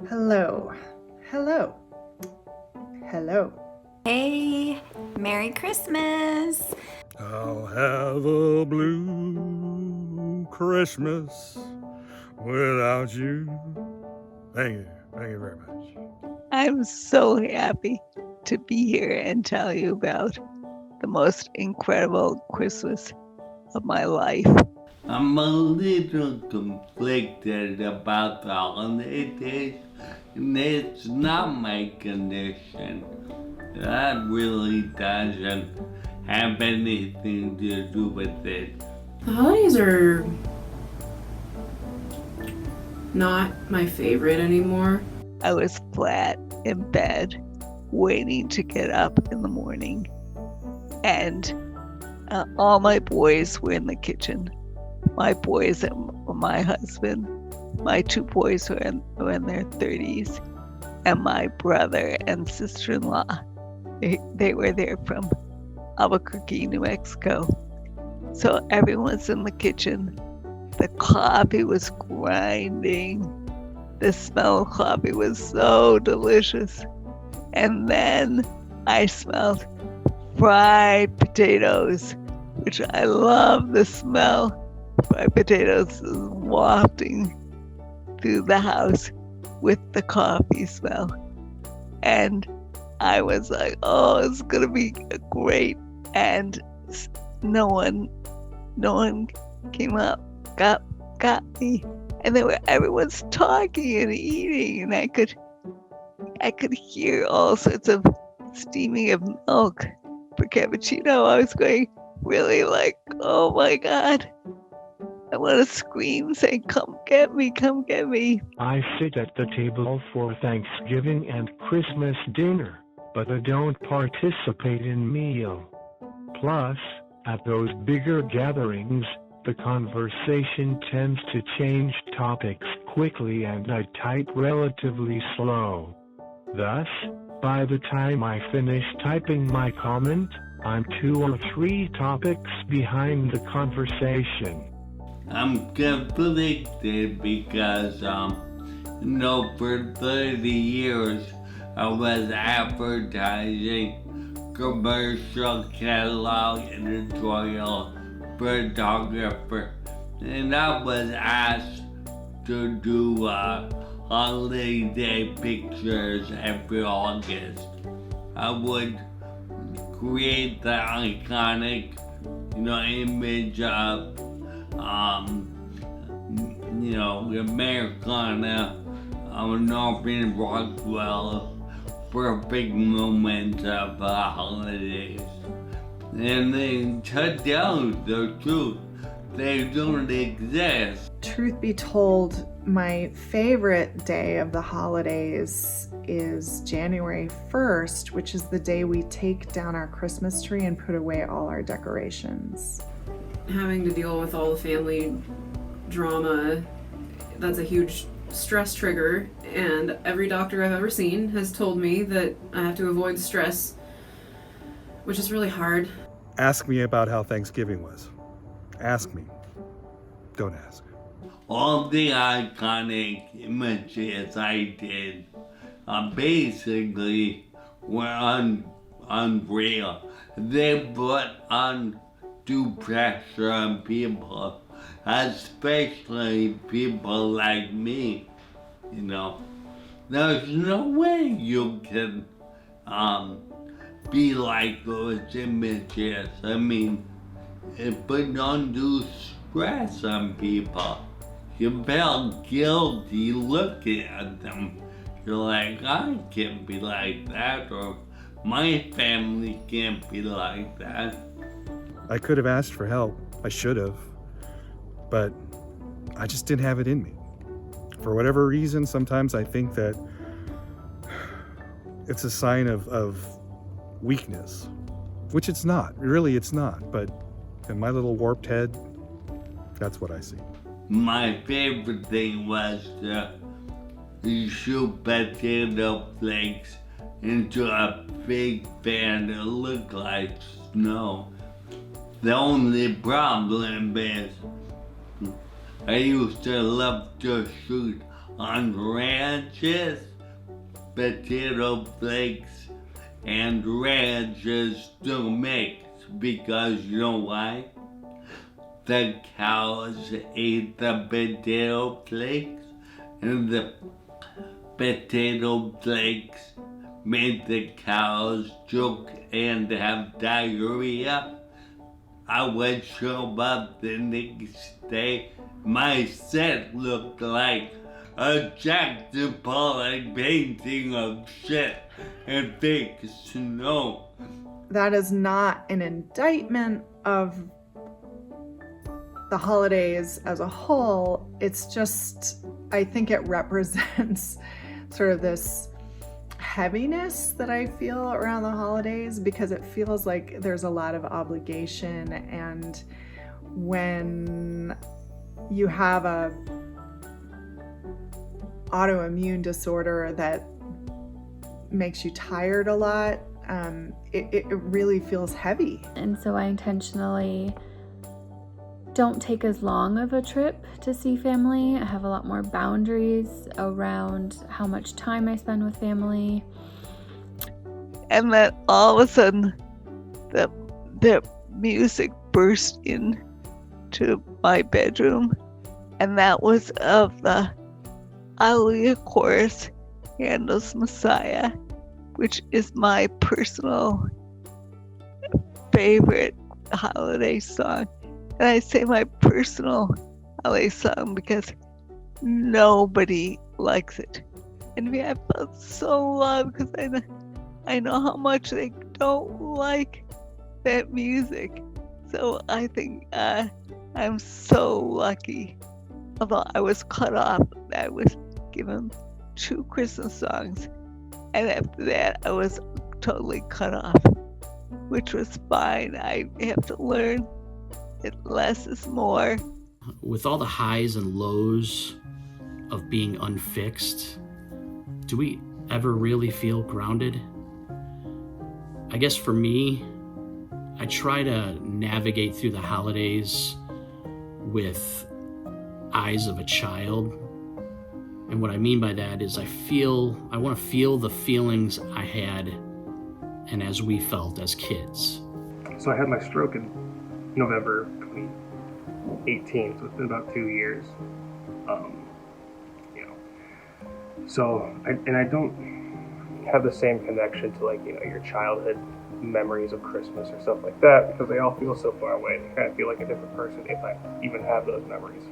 Hello, hello, hello. Hey, Merry Christmas. I'll have a blue Christmas without you. Thank you very much. I'm so happy to be here and tell you about the most incredible Christmas of my life. I'm a little conflicted about the holidays, and it's not my condition. That really doesn't have anything to do with it. The holidays are not my favorite anymore. I was flat in bed, waiting to get up in the morning, and all my boys were in the kitchen. My boys and my husband, my two boys were in their 30s, and my brother and sister-in-law, they were there from Albuquerque, New Mexico. So everyone's in the kitchen. The coffee was grinding. The smell of coffee was so delicious. And then I smelled fried potatoes, which I love the smell. Fried potatoes is wafting through the house with the coffee smell. And I was like, oh, it's gonna be great. And no one came up, got me. And everyone's talking and eating, and I could hear all sorts of steaming of milk for cappuccino. I was going really like, oh my God. I want to scream, saying, come get me, come get me. I sit at the table for Thanksgiving and Christmas dinner, but I don't participate in meal. Plus, at those bigger gatherings, the conversation tends to change topics quickly and I type relatively slow. Thus, by the time I finish typing my comment, I'm 2 or 3 topics behind the conversation. I'm conflicted because, for 30 years I was advertising commercial catalog editorial photographer, and I was asked to do holiday pictures every August. I would create the iconic, image of, Americana, Norman Rockwell, perfect moments of the holidays. And then to tell the truth, they don't exist. Truth be told, my favorite day of the holidays is January 1st, which is the day we take down our Christmas tree and put away all our decorations. Having to deal with all the family drama, that's a huge stress trigger, and every doctor I've ever seen has told me that I have to avoid stress, which is really hard. Ask me about how Thanksgiving was. Ask me. Don't ask. All the iconic images I did basically were unreal. They put undue pressure on people, especially people like me. There's no way you can be like those images. I mean, it put undue stress on people. You feel guilty looking at them. You're like, I can't be like that, or my family can't be like that. I could have asked for help. I should have. But I just didn't have it in me. For whatever reason, sometimes I think that it's a sign of weakness, which it's not. Really, it's not. But in my little warped head, that's what I see. My favorite thing was to shoot potato flakes into a big pan that looked like snow. The only problem is I used to love to shoot on ranches, potato flakes, and ranches to mix, because you know why? The cows ate the potato flakes, and the potato flakes made the cows choke and have diarrhea. I would show up the next day, my set looked like a Jackson Pollock painting of shit and fake snow. That is not an indictment of the holidays as a whole. It's just, I think it represents sort of this heaviness that I feel around the holidays, because it feels like there's a lot of obligation, and when you have a autoimmune disorder that makes you tired a lot, it really feels heavy. And so I intentionally don't take as long of a trip to see family. I have a lot more boundaries around how much time I spend with family. And then all of a sudden, the music burst into my bedroom, and that was of the Alleluia chorus, Handel's Messiah, which is my personal favorite holiday song. And I say my personal holiday song because nobody likes it. And I felt so loved because I know how much they don't like that music. So I think I'm so lucky. Although I was cut off, I was given 2 Christmas songs. And after that, I was totally cut off, which was fine. I have to learn that less is more. With all the highs and lows of being unfixed, do we ever really feel grounded? I guess for me, I try to navigate through the holidays with eyes of a child. And what I mean by that is I want to feel the feelings I had and as we felt as kids. So I had my stroke in November 2018, so it's been about 2 years. So I don't have the same connection to your childhood memories of Christmas or stuff like that, because they all feel so far away. I kind of feel like a different person if I even have those memories.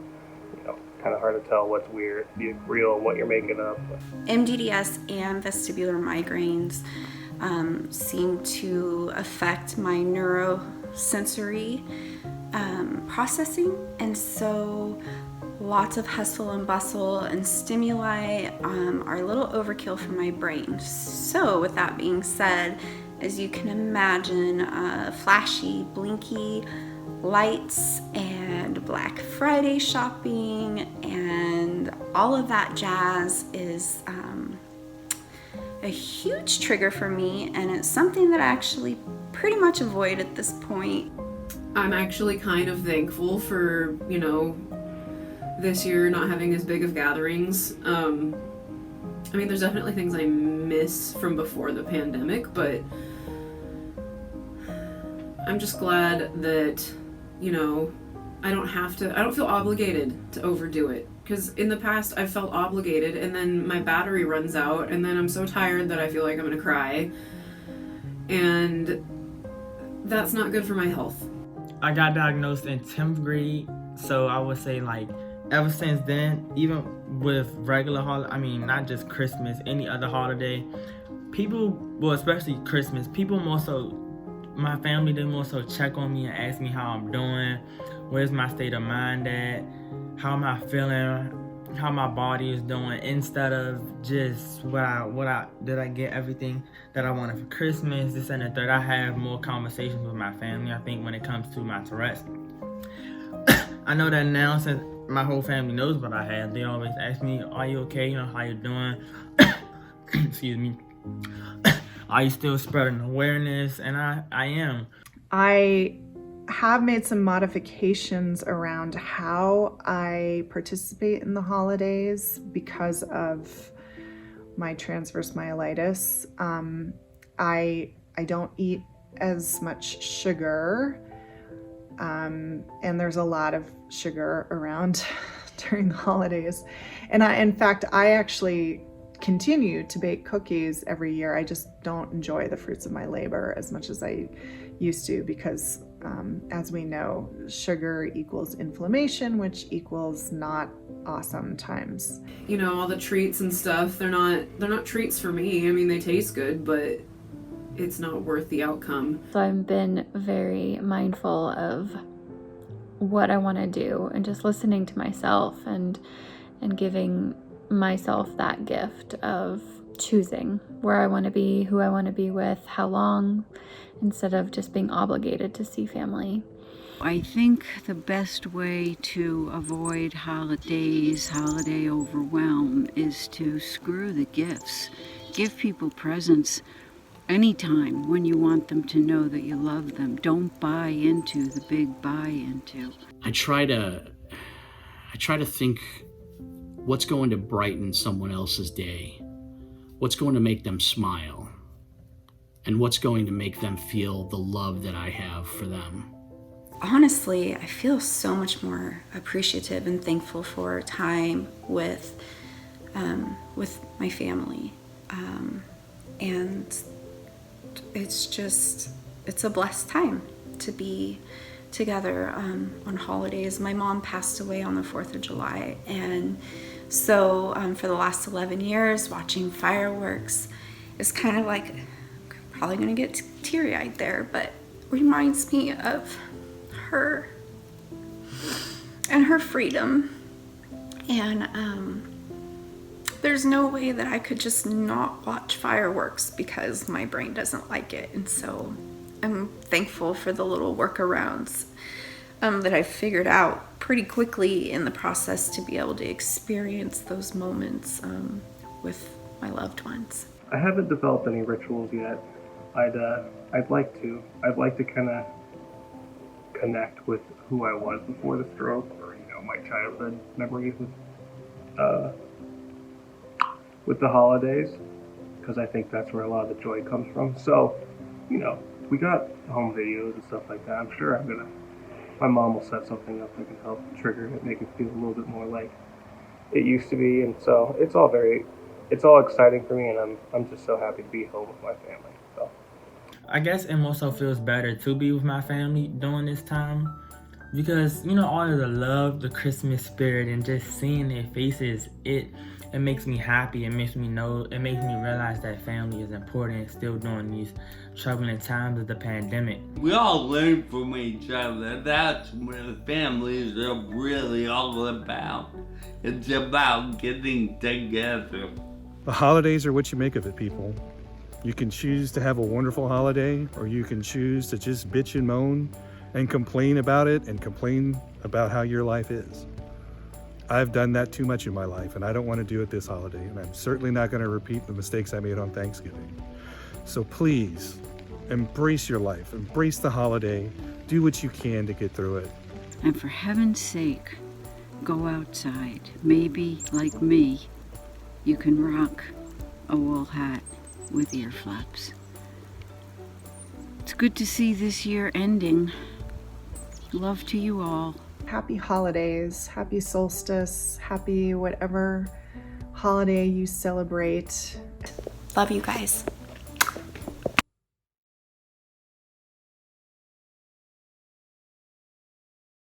Kind of hard to tell what's weird, real, and what you're making up. MDDS and vestibular migraines seem to affect my neurosensory processing, and so lots of hustle and bustle and stimuli are a little overkill for my brain. So with that being said, as you can imagine, flashy, blinky lights and Black Friday shopping and all of that jazz is a huge trigger for me, and it's something that I actually pretty much avoid at this point. I'm actually kind of thankful for, this year not having as big of gatherings. There's definitely things I miss from before the pandemic, but I'm just glad that, I don't feel obligated to overdo it. Because in the past, I've felt obligated, and then my battery runs out, and then I'm so tired that I feel like I'm gonna cry. And that's not good for my health. I got diagnosed in 10th grade, so I would say ever since then, even with regular not just Christmas, any other holiday, especially Christmas, people more so, my family, they more so check on me and ask me how I'm doing, where's my state of mind at, how am I feeling, how my body is doing, instead of just did I get everything that I wanted for Christmas, this and the third. I have more conversations with my family, I think, when it comes to my Tourette's. I know that now, since my whole family knows what I have, they always ask me, are you okay, how you doing? Excuse me. Are you still spreading awareness? And I am. I have made some modifications around how I participate in the holidays because of my transverse myelitis. I don't eat as much sugar, and there's a lot of sugar around during the holidays. And in fact, I actually continue to bake cookies every year. I just don't enjoy the fruits of my labor as much as I used to, because as we know, sugar equals inflammation, which equals not awesome times. You know, all the treats and stuff, they're not treats for me. I mean, they taste good, but it's not worth the outcome. So I've been very mindful of what I want to do and just listening to myself and giving myself that gift of choosing where I want to be, who I want to be with, how long, instead of just being obligated to see family. I think the best way to avoid holidays, holiday overwhelm, is to screw the gifts. Give people presents anytime when you want them to know that you love them. Don't buy into the big buy into. I try to think what's going to brighten someone else's day, what's going to make them smile, and what's going to make them feel the love that I have for them. Honestly, I feel so much more appreciative and thankful for time with my family, and it's a blessed time to be together on holidays. My mom passed away on the 4th of July, and so for the last 11 years, watching fireworks is kind of like, probably gonna get teary-eyed there, but reminds me of her and her freedom. And there's no way that I could just not watch fireworks because my brain doesn't like it. And so I'm thankful for the little workarounds that I figured out pretty quickly in the process to be able to experience those moments with my loved ones. I haven't developed any rituals yet. I'd like to. I'd like to kind of connect with who I was before the stroke, or my childhood memories with the holidays, because I think that's where a lot of the joy comes from. So, we got home videos and stuff like that. I'm sure my mom will set something up that can help trigger it, make it feel a little bit more like it used to be. And so it's all exciting for me, and I'm just so happy to be home with my family. So I guess it also feels better to be with my family during this time because, all of the love, the Christmas spirit, and just seeing their faces, it makes me happy. It makes me realize that family is important still during these troubling times of the pandemic. We all learn from each other. That's what families are really all about. It's about getting together. The holidays are what you make of it, people. You can choose to have a wonderful holiday, or you can choose to just bitch and moan and complain about it and complain about how your life is. I've done that too much in my life, and I don't want to do it this holiday, and I'm certainly not going to repeat the mistakes I made on Thanksgiving. So please, embrace your life, embrace the holiday, do what you can to get through it. And for heaven's sake, go outside. Maybe, like me, you can rock a wool hat with ear flaps. It's good to see this year ending. Love to you all. Happy holidays, happy solstice, happy whatever holiday you celebrate. Love you guys.